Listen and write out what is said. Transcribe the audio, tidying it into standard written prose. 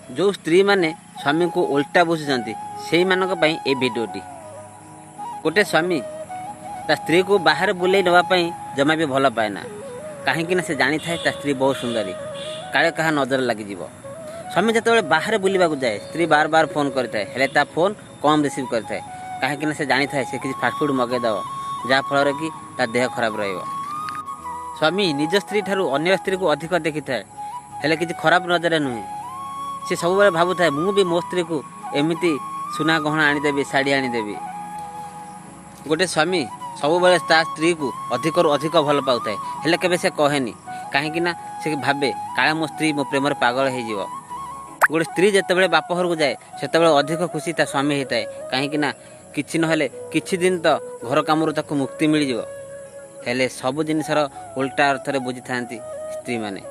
जो स्त्री माने स्वामी को उल्टा बुझुचंती सेई मानक पई ए वीडियोटी। गोटे स्वामी ता स्त्री को बाहर बुले नवा पई जमा भी भल पाए ना, कहीं से जानी थाए ता स्त्री बहुत सुंदरी, काले कहा नजर लगी जीव। स्वामी जिते बाहर बुलवा जाए स्त्री बार बार फोन करता है, ता फोन कम रिसीव करता है, कहीं से जानी थाए से किसी फास्टफुड मगेदेव जहाँफल कि ता देह खराब रहिबो। स्वामी निज स्त्री ठारू अन्य स्त्री को अधिक देखी थाए, हेले किसी खराब नजर नुहे। सी सब भावु थाए मु भी मो स्त्री को एमती सुना गहना आनीदेवी, शाढ़ी आनीदेवी। गोटे स्वामी सब ता स्त्री को अधिक अधिक भल पाए, हेले केबे से कहेनी, कहीं से भावे काले मो स्त्री मो प्रेम पागल हो। गोटे स्त्री जिते बाप घर को जाए से अधिक खुशी ता स्वामी होता है, कहीं किछि नहेले किछि दिन तो घर कामरू ताको मुक्ति मिल जिवो। हेले सब जिनसर उल्टा अर्थ बुझी था स्त्री माने।